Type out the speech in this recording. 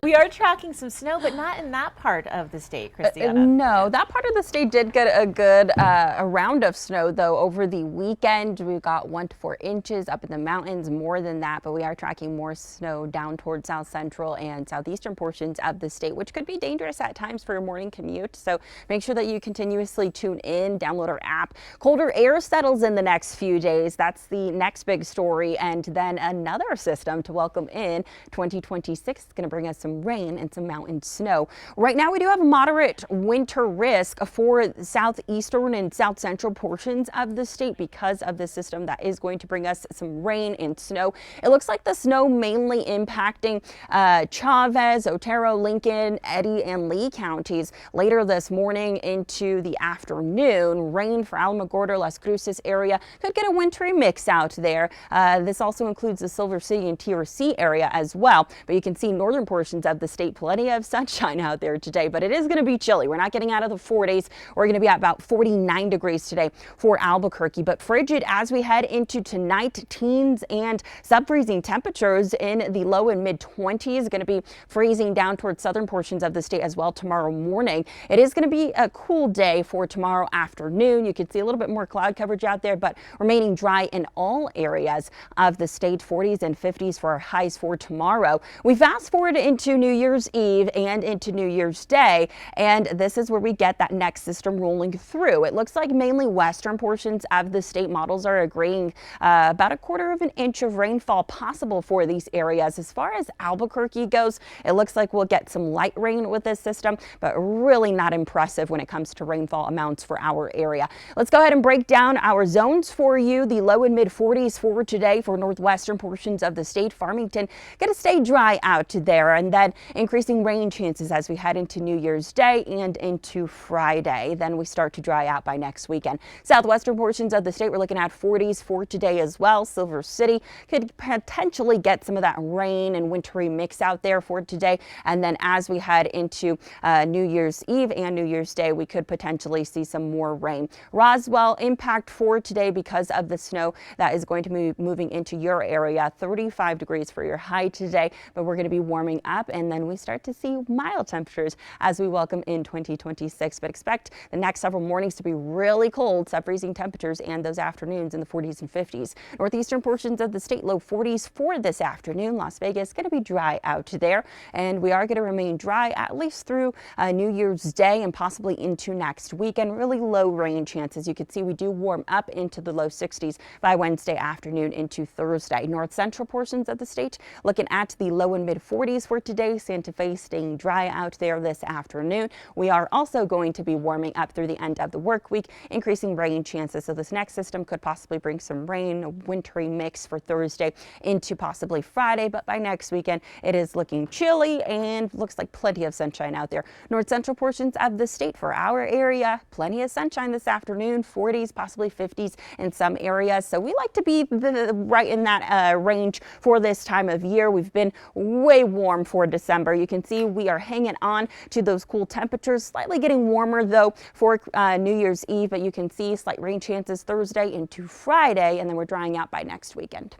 We are tracking some snow, but not in that part of the state, Christiana. No, that part of the state did get a good a round of snow, though, over the weekend. We got 1 to 4 inches up in the mountains, more than that, but we are tracking more snow down towards south central and southeastern portions of the state, which could be dangerous at times for your morning commute. So make sure that you continuously tune in, download our app. Colder air settles in the next few days. That's the next big story. And then another system to welcome in 2026 is going to bring us some rain and some mountain snow. Right now, we do have a moderate winter risk for southeastern and south central portions of the state because of the system that is going to bring us some rain and snow. It looks like the snow mainly impacting Chavez, Otero, Lincoln, Eddy, and Lee counties. Later this morning into the afternoon, rain for Alamogordo, Las Cruces area. Could get a wintry mix out there. This also includes the Silver City and TRC area as well. But you can see northern portions of the state, plenty of sunshine out there today, but it is going to be chilly. We're not getting out of the 40s. We're going to be at about 49 degrees today for Albuquerque, but frigid as we head into tonight. Teens and sub-freezing temperatures in the low and mid 20s. Going to be freezing down towards southern portions of the state as well tomorrow morning. It is going to be a cool day for tomorrow afternoon. You can see a little bit more cloud coverage out there, but remaining dry in all areas of the state. 40s and 50s for our highs for tomorrow. We fast forward into New Year's Eve and into New Year's Day, and this is where we get that next system rolling through. It looks like mainly western portions of the state. Models are agreeing about 1/4 of an inch of rainfall possible for these areas. As far as Albuquerque goes, it looks like we'll get some light rain with this system, but really not impressive when it comes to rainfall amounts for our area. Let's go ahead and break down our zones for you. The low and mid 40s for today for northwestern portions of the state. Farmington going to stay dry out there, and then increasing rain chances as we head into New Year's Day and into Friday. Then we start to dry out by next weekend. Southwestern portions of the state, we're looking at 40s for today as well. Silver City could potentially get some of that rain and wintry mix out there for today. And then as we head into New Year's Eve and New Year's Day, we could potentially see some more rain. Roswell impact for today because of the snow that is going to be moving into your area. 35 degrees for your high today, but we're going to be warming up, and then we start to see mild temperatures as we welcome in 2026. But expect the next several mornings to be really cold, sub-freezing temperatures, and those afternoons in the 40s and 50s. Northeastern portions of the state, low 40s for this afternoon. Las Vegas going to be dry out there, and we are going to remain dry at least through New Year's Day and possibly into next weekend. Really low rain chances. You can see we do warm up into the low 60s by Wednesday afternoon into Thursday. North central portions of the state looking at the low and mid 40s for today. Santa Fe staying dry out there this afternoon. We are also going to be warming up through the end of the work week, increasing rain chances. So this next system could possibly bring some rain, a wintry mix for Thursday into possibly Friday, but by next weekend it is looking chilly and looks like plenty of sunshine out there. North central portions of the state for our area, plenty of sunshine this afternoon, 40s, possibly 50s in some areas. So we like to be right in that range for this time of year. We've been way warm for December. You can see we are hanging on to those cool temperatures, slightly getting warmer though for New Year's Eve, but you can see slight rain chances Thursday into Friday, and then we're drying out by next weekend.